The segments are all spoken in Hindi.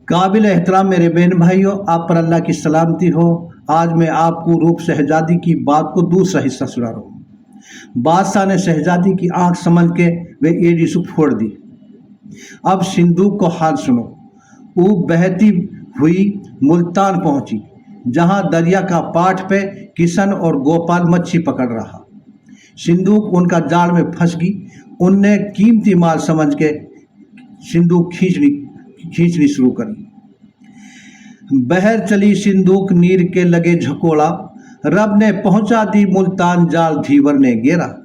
काबिल एहतराम मेरे बहन भाइयों, आप पर अल्लाह की सलामती हो। आज मैं आपको रूप शहजादी की बात को दूसरा हिस्सा सुना रहा हूँ। बादशाह ने शहजादी की आंख समझ के वे एड़ी से फोड़ दी। अब सिंदूक को हाल सुनो। वो बहती हुई मुल्तान पहुंची, जहां दरिया का पाठ पे किशन और गोपाल मच्छी पकड़ रहा। सिंदूक उनका जाल में फंस गई। उनने कीमती माल समझ के सिंदूक खींचनी शुरू करी। बहर चली सिंदूक नीर के लगे झकोड़ा। रब ने पहुंचा दी मुल्तान, जाल धीवर ने गेरा।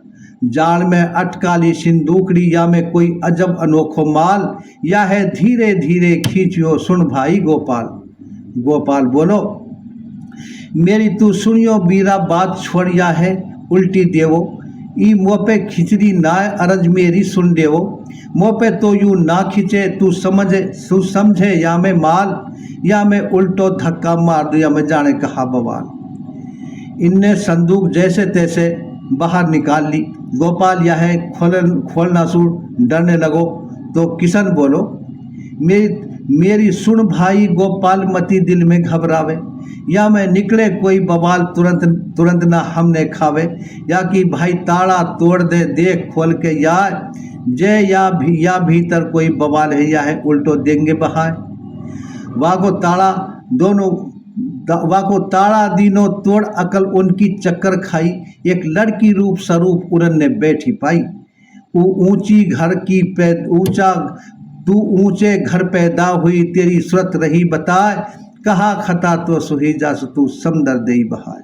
जाल में अटकाली सिंदूकड़ी, या में कोई अजब अनोखो माल, या है धीरे धीरे खींचियो सुन भाई गोपाल। गोपाल बोलो, मेरी तू सुनियो बीरा बात छोड़िया है उल्टी देवो। ई मुँह पे खिचड़ी ना अरज मेरी सुन देवो। मुँह पे तो यू ना खींचे तू समझे, या मैं माल, या मैं उल्टो धक्का मार दूँ, या मैं जाने कहा बवाल। इनने संदूक जैसे तैसे बाहर निकाल ली। गोपाल यह है खोलना सूर डरने लगो। तो किशन बोलो, मेरी सुन भाई गोपाल, मती दिल में घबरावे, या मैं निकले कोई बवाल तुरंत ना हमने खावे। या कि भाई ताड़ा तोड़ दे देख खोल के, या भीतर कोई बवाल है, या है उल्टो देंगे बहाए। वाको ताड़ा दीनो तोड़ अकल उनकी चक्कर खाई। एक लड़की रूप स्वरूप उड़न ने बैठी पाई। ऊंची घर की तू ऊंचे घर पैदा हुई, तेरी सूरत रही बताए। कहा खता तो सुही जास तू समदर दई बहाए।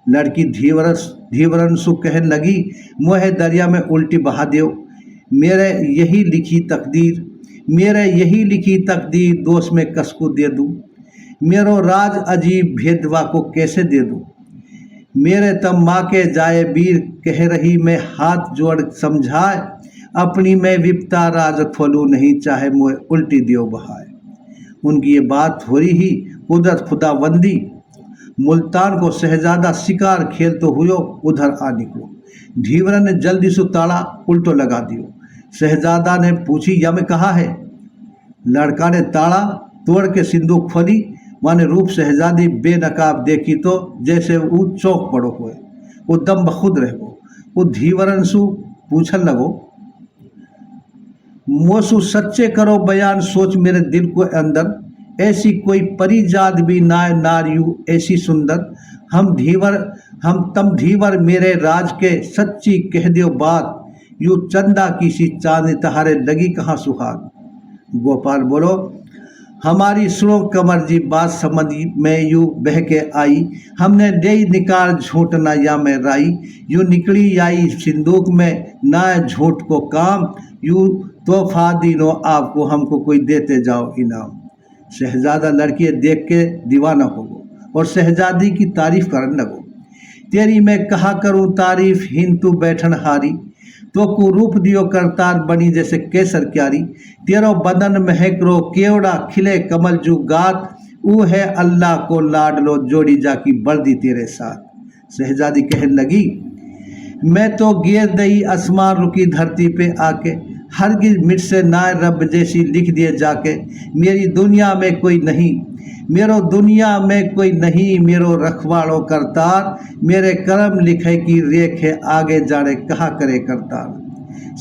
लड़की धीवरन सु कहन लगी, मोहे दरिया में उल्टी बहा दो। मेरे यही लिखी तकदीर दोष में कसको दे दूँ। मेरो राज अजीब भेदवा को कैसे दे दूँ। मेरे तब माँ के जाए वीर कह रही, मैं हाथ जोड़ समझाए। अपनी मैं विपता राज खोलूँ नहीं, चाहे मोए उल्टी दियो बहाए। उनकी ये बात हो रही ही कुदरत खुदाबंदी। मुल्तान को शहजादा शिकार खेल तो हुयो, उधर आ निकलो। धीवरन ने जल्दी से ताड़ा उल्टो लगा दियो। शहजादा ने पूछी, या मैं कहा है। लड़का ने ताड़ा तोड़ के सिंदूक खोली। माने रूप शहजादी बेनकाब देखी तो जैसे वो चौक पड़ो हुए। वो दम बखुद रह गो। वो धीवरन सु पूछन लगो, मोसू सच्चे करो बयान सोच मेरे दिल को अंदर। ऐसी कोई परी जात भी नाय नारियू ऐसी सुंदर। हम तम धीवर मेरे राज के सच्ची कह दियो बात। यू चंदा की सी चांदी तहारे लगी कहाँ सुहाग। गोपाल बोलो, हमारी सुनो कमर जी बात समझ में यू बह के आई। हमने दे निकाल झूठ ना या मैं राई। यू निकली आई सिंदूक में ना झूठ को काम। यू तोहफा दीनो आपको, हमको कोई देते जाओ इनाम। शहजादा लड़की देख के दीवाना हो गो और शहजादी की तारीफ करने लगो। तेरी मैं कहा करूँ तारीफ, हिन तू बैठन हारी। तो को रूप दियो करतार बनी जैसे केसर क्यारी। तेरो बदन महक रो केवड़ा खिले कमल जू गात। ऊ है अल्लाह को लाडलो जोड़ी जाकी बर्दी तेरे साथ। शहजादी कहने लगी, मैं तो गिर दई आसमान रुकी धरती पे आके। हरगिज मिट से ना रब जैसी लिख दिए जाके। मेरी दुनिया में कोई नहीं, मेरो रखवाड़ो करतार। मेरे कर्म लिखे की रेख है, आगे जाने कहा करे करतार।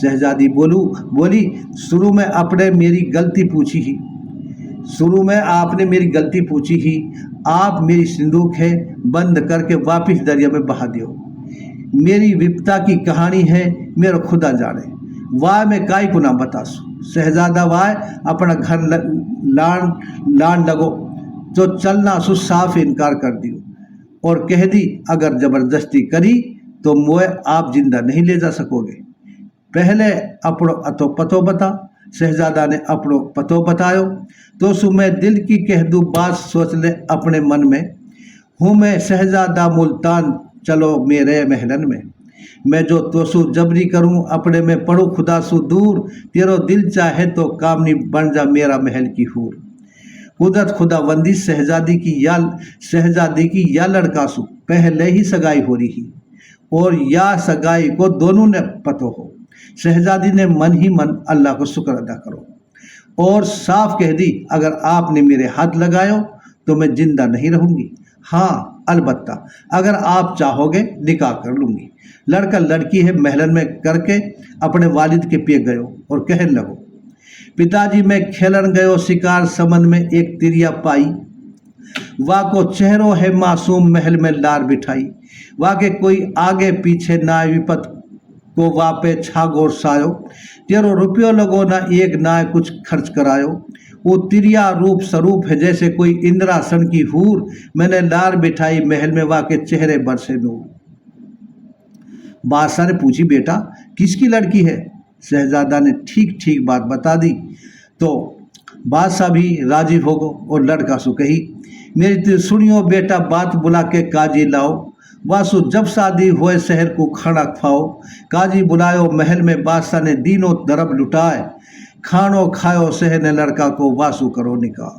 शहजादी बोली, शुरू में आपने मेरी गलती पूछी ही। आप मेरी सिंदूक है बंद करके वापिस दरिया में बहा दियो। मेरी विपता की कहानी है, मेरा खुदा जाने। वाह मैं काई को ना बतासू। शहजादा वाह अपना घर लान लगो तो चलना सु साफ इनकार कर दियो और कह दी, अगर जबरदस्ती करी तो मोए आप जिंदा नहीं ले जा सकोगे। पहले अपनो अतो पतो बता। शहजादा ने अपनो पतो बतायो। तो सु मैं दिल की कह दूँ बात, सोच ले अपने मन में। हूँ मैं शहजादा मुल्तान, चलो मेरे महलन में। मैं जो तोसु जबरी करूं, अपने में पढ़ू खुदा सु दूर। तेरो दिल चाहे तो कामनी बन जा मेरा महल की हूर। कुदरत खुदाबंदी शहजादी की या लड़का सु पहले ही सगाई हो रही और या सगाई को दोनों ने पतो हो। शहजादी ने मन ही मन अल्लाह को शुक्र अदा करो। और साफ कह दी, अगर आपने मेरे हाथ लगायो तो मैं जिंदा नहीं रहूंगी। हाँ अलबत्ता, अगर आप चाहोगे निकाह कर लूंगी। लड़का लड़की है महलन में करके अपने वालिद के पे गयो और कहने लगो, पिताजी मैं खेलन गयो शिकार समन में एक तिरिया पाई, वाह को चेहरो है मासूम महल में लार बिठाई, वाह के कोई आगे पीछे ना विपत को वापे छागोर सायो, तेरो रुपयो लगो ना एक ना कुछ खर्च करायो, वो तिरिया रूप स्वरूप है जैसे कोई इंद्रासन की हूर, मैंने लार बिठाई महल में वाह के चेहरे बरसे नूर। बादशाह ने पूछी, बेटा किसकी लड़की है? शहजादा ने ठीक ठीक बात बता दी तो बादशाह भी राजी हो गो और लड़का सु कही, मेरी तो सुनियो बेटा बात बुला के काजी लाओ, वासु जब शादी हुए शहर को खाना खाओ, काजी बुलायो महल में बादशाह ने दीनों दरब लुटाए, खानो खायो शहर ने लड़का को वासु करो निकाह।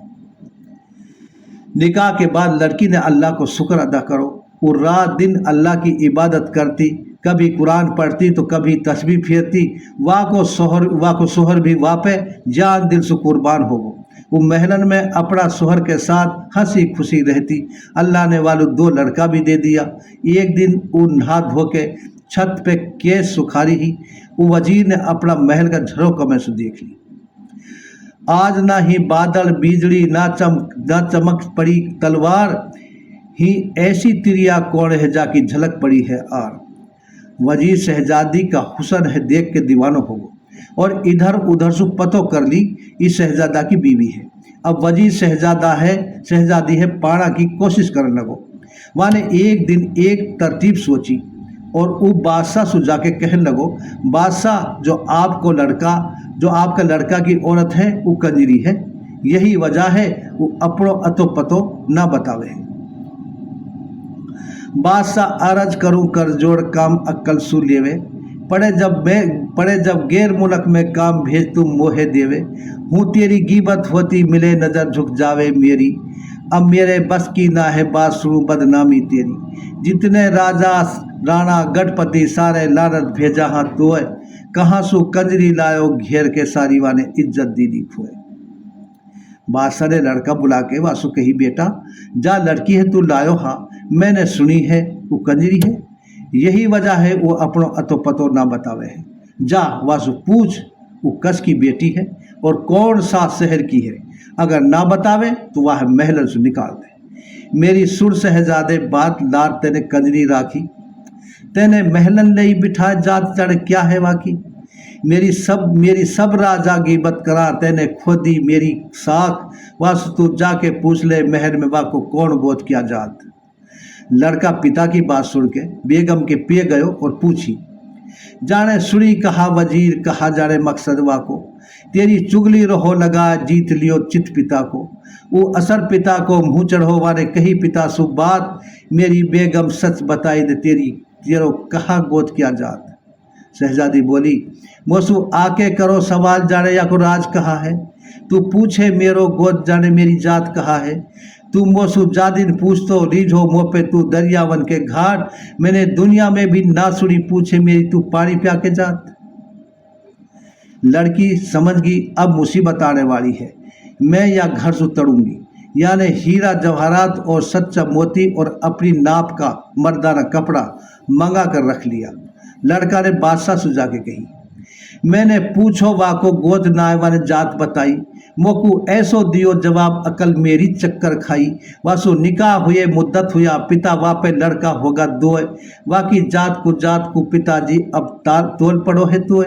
निकाह के बाद लड़की ने अल्लाह को शुक्र अदा करो, वो रात दिन अल्लाह की इबादत करती, कभी कुरान पढ़ती तो कभी तस्बीह फेरती, वाह को सोहर भी वापे जान दिल से कुर्बान हो गो। वो महलन में अपना सोहर के साथ हंसी खुशी रहती। अल्लाह ने वालू 2 लड़का भी दे दिया। एक दिन वो नहा धो के छत पे केस सुखारी ही, वो वजीर ने अपना महल का झरोका में से देख ली। आज ना ही बादल बिजली ना चमक पड़ी तलवार, ही ऐसी तिरिया कौन है जाकी झलक पड़ी है आर। वजीर शहजादी का हुस्न है देख के दीवाना हो गो और इधर उधर से पतो कर ली इस शहजादा की बीवी है। अब वजीर शहजादी है पाना की कोशिश करने लगो। माने एक दिन एक तरतीब सोची और वो बादशाह से जाके कहने लगो, बादशाह जो आपका लड़का की औरत है वो कंजरी है, यही वजह है वो अपनो अतो पतो ना बतावे है। बादशाह अरज करूं कर जोड़ काम अक्ल सु लेवे, पड़े जब गैर मुल्क में काम भेज तुम मोहे देवे, हूँ तेरी गीबत होती मिले नजर झुक जावे मेरी, अब मेरे बस की ना है बात सुनू बदनामी तेरी, जितने राजा राणा गढ़पति सारे लानत भेजा हाँ तोय, कहाँ सु कंजरी लायो घेर के सारी वाने इज्जत दीदी खोए। बादशाह ने लड़का बुला के वासु कही, बेटा जा लड़की है तू लायो, हाँ मैंने सुनी है वो कंजरी है, यही वजह है वो अपनो अतो पतो ना बतावे है। जा वासु पूछ वो कस की बेटी है और कौन सा शहर की है, अगर ना बतावे तो वह महल से निकाल दे। मेरी सुर शहजादे बात लार तेने कंजरी राखी, तेने महलन नहीं बिठा जात चढ़ क्या है वाकी, मेरी सब राजा गिबत करा, तेने खोदी मेरी साख, वासु तू जाके पूछ ले महल में वाको कौन गोद किया जात। लड़का पिता की बात सुन के बेगम के पे गयो और पूछी, जाने सुनी कहा वजीर कहा जाने मकसद वाको, तेरी चुगली रहो लगा जीत लियो चित पिता को, वो असर पिता को मुँह चढ़ो वाने कही पिता सु बात, मेरी बेगम सच बताई दे तेरो कहा गोद किया जात। शहजादी बोली, मोसू आके करो सवाल जाने या को राज कहा है, तू पूछे मेरो गोद जाने मेरी जात कहा है, तू मोसू जादिन पूछ तो रीझो मोपे तू दरियावन के घाट, मैंने दुनिया में भी ना सुनी पूछे मेरी तू पानी प्या के जात। लड़की समझ गई अब मुसीबत आने वाली है, मैं या घर से तड़ूंगी, यानी हीरा जवाहरात और सच्चा मोती और अपनी नाप का मर्दाना कपड़ा मंगा कर रख लिया। लड़का ने बादशाह से जाके कही, मैंने पूछो वाको गोद नायवाने जात बताई, मोकू ऐसो दियो जवाब अकल मेरी चक्कर खाई, वासु निकाह हुए मुद्दत हुआ पिता वापे लड़का होगा दोय, वाकी जात को पिताजी अब तोल पड़ो है तोय।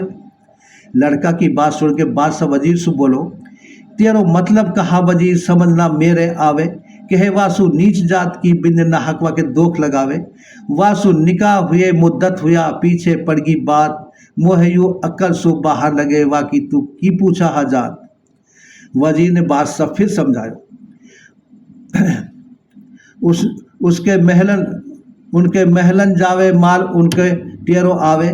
लड़का की बात सुन के बादशाह वजीर से बोलो, तेरो मतलब कहा वजीर समझना मेरे आवे, कहे वासु नीच जात की बिंद नाहकवा के दोख लगावे, वासु निकाह हुए मुद्दत हुआ पीछे पड़गी बात, मोहयू अक्ल सु बाहर लगे वाकी तू की पूछा हजात। वजीर ने बादशाह फिर समझायो, उनके महलन जावे माल उनके टेरो आवे,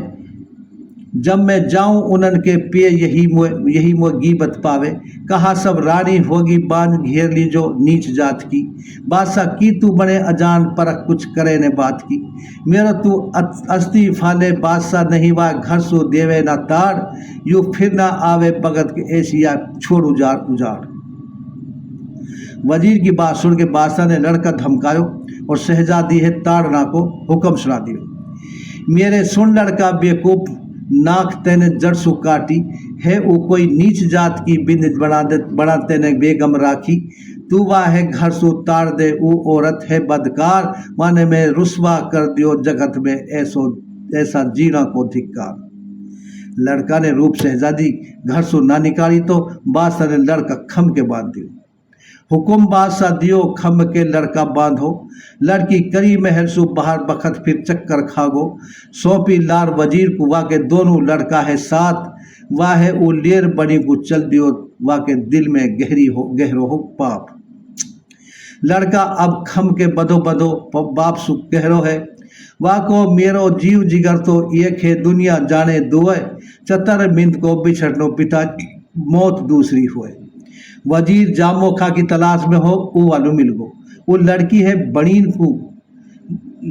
जब मैं जाऊं उनन के पे यही मो गीबत पावे। कहा सब रानी होगी बांध घेर ली जो नीच जात की। बादशाह की तू बड़े अजान परख कुछ करे ने बात की। मेरा तू अस्थि फाले बादशाह नहीं वा घर सो देवे ना ताड़। यू फिर ना आवे भगत के एशिया छोड़ उजाड़ उजाड़। वजीर की बात सुन के बादशाह ने लड़का धमकायो और शहजादी है ताड़ना को हुक्म सुना दियो। मेरे सुन लड़का बेकूफ नाक तेने जड़ सु काटी है। वो कोई नीच जात की बिंद बड़ा तेने बेगम राखी। तू वाह है घर सु ताड़ दे वो औरत है बदकार। माने में रुसवा कर दियो जगत में ऐसा जीना को धिक्कार। लड़का ने रूप शहजादी घर सु ना निकाली तो बादशाह ने लड़का खम के बांध दियो। हुकुम बादशाह दियो खम के लड़का बांधो। लड़की करी महल सु बाहर बखत फिर चक्कर खागो। सौंपी लार वजीर को वाके दोनों लड़का है साथ। वाह है वो लेर बनी को चल दियो वाके दिल में गहरो हो पाप। लड़का अब खम के बदो बदो बाप सु गहरो है। वाको मेरो जीव जिगर तो एक है दुनिया जाने दुए। चतर मिंद को बिछड़नो पिता मौत दूसरी हुए। वजीर जामोखा की तलाश में हो वो वालू मिल गो। वो लड़की है बड़ीन को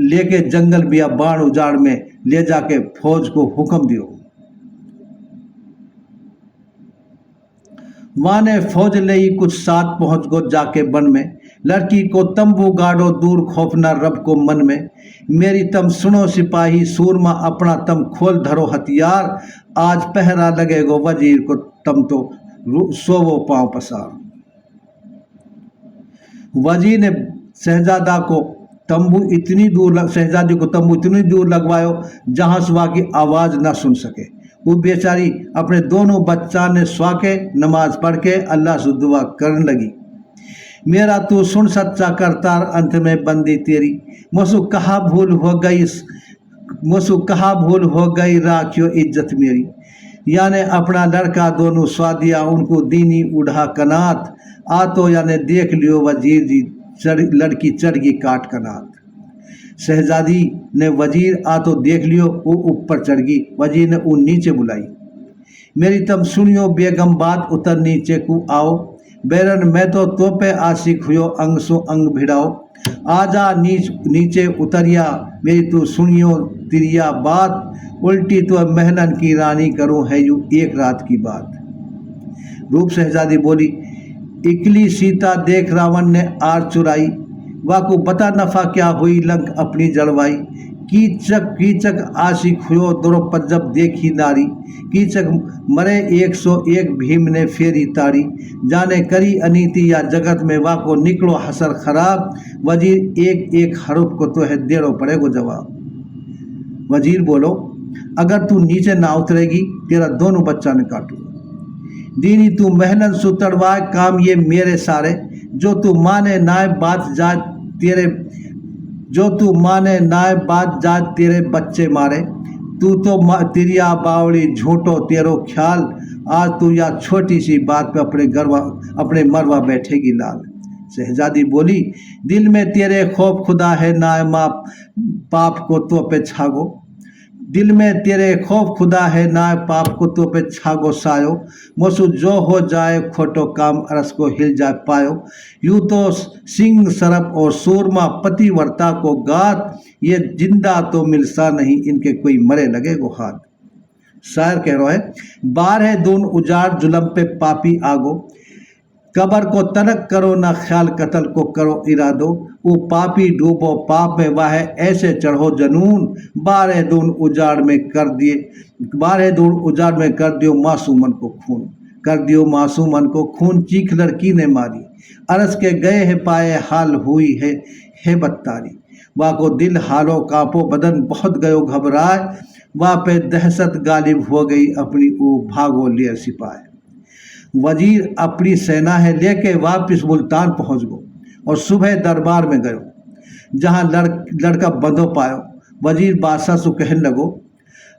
लेके जंगल बिया बाण उजाड़ में ले जाके फौज को हुक्म दियो। माने फौज ले ही कुछ साथ पहुंच गो जाके बन में। लड़की को तंबू गाड़ो दूर खौफना रब को मन में। मेरी तम सुनो सिपाही सूरमा अपना तम खोल धरो हथियार। आज पहरा लगेगो वजीर को तम तो सोवो पांव पसार। वजीर ने शहजादी को तंबू इतनी दूर लगवायो जहां सुबह की आवाज ना सुन सके। वो बेचारी अपने दोनों बच्चा ने स्वाके नमाज पढ़ के अल्लाह से दुआ करने लगी। मेरा तू सुन सच्चा करतार अंत में बंदी तेरी। मुझसे कहा भूल हो गई राखियो इज्जत मेरी। याने अपना लड़का दोनों स्वादिया उनको दीनी उड़ा कनात। आ तो याने देख लियो वजीर जी लड़की चढ़ गई काट कनात। शहजादी ने वजीर आ तो देख लियो वो ऊपर चढ़ गई। वजीर ने वो नीचे बुलाई। मेरी तम सुनियो बेगम बात उतर नीचे को आओ। बैरन मैं तो पे आशिक हुयो अंग सो अंग भिड़ाओ। आजा नीचे उतरिया मेरी तू सुनियो तिरिया बात। उल्टी तो महलन की रानी करूं है यू एक रात की बात। रूप शहजादी बोली इकली सीता देख रावण ने आर चुराई। वाकू बता नफा क्या हुई लंक अपनी जड़वाई। कीचक आशिक हुयो द्रौपद जब देखी नारी। कीचक मरे 101 भीम ने फेरी ताड़ी। जाने करी अनीति या जगत में वाको निकलो हसर खराब। वजीर एक हरूफ को तो है देड़ो पड़ेगो जवाब। वजीर बोलो अगर तू नीचे ना उतरेगी तेरा दोनों बच्चा ने काटू। दीनी तू मेहनत सुतरवाए काम ये मेरे सारे। जो तू माने नाय बात जात तेरे बच्चे मारे। तू तो तिरिया बावड़ी झूठो तेरो ख्याल। आज तू या छोटी सी बात पे अपने मरवा बैठेगी लाल। शहजादी बोली दिल में तेरे खौफ खुदा है नाय माप पाप को तो पे छागो। दिल में तेरे खौफ खुदा है ना पाप को तो पे छागो सायो। मोसु जो हो जाए खोटो काम अरस को हिल जाए पायो। यूं तो सिंह सरप और सूरमा पतिवर्ता को गात। ये जिंदा तो मिलसा नहीं इनके कोई मरे लगे गो हाथ। शायर कह रहा है बार है दून उजाड़ जुलम पे पापी आगो। कबर को तनक करो ना ख्याल कत्ल को करो इरादो। वो पापी डूबो पाप में वाह ऐसे चढ़ो जनून। बारह दून उजाड़ में कर दियो मासूमन को खून। कर दियो मासूमन को खून चीख लड़की ने मारी। अरस के गए है पाए हाल हुई है बत्तारी। वाह को दिल हालो कांपो बदन बहुत गयो घबराए। वाह पे दहशत गालिब हो गई अपनी वो भागो ले सिपाही। वजीर अपनी सेना है लेके वापिस मुल्तान पहुंच गो और सुबह दरबार में गयो जहां लड़का बंधो पायो। वजीर बादशाह से कहने लगो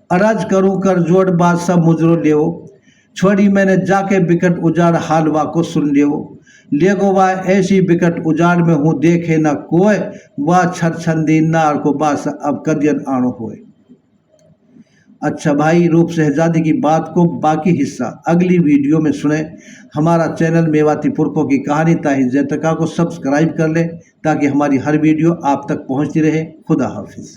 अरज करूं कर जोड़ बादशाह मुजरो लेवो। छोड़ी मैंने जाके बिकट उजाड़ हालवा को सुन लेगो। वाह ऐसी बिकट उजाड़ में हूँ देखे न कोय। वाह छरछंदी नार को बादशाह अब कदियन आनो होए। अच्छा भाई, रूप शहजादी की बात को बाकी हिस्सा अगली वीडियो में सुने। हमारा चैनल मेवाती पुरखों की कहानी ताहि जैतका को सब्सक्राइब कर ले ताकि हमारी हर वीडियो आप तक पहुंचती रहे। खुदा हाफिज।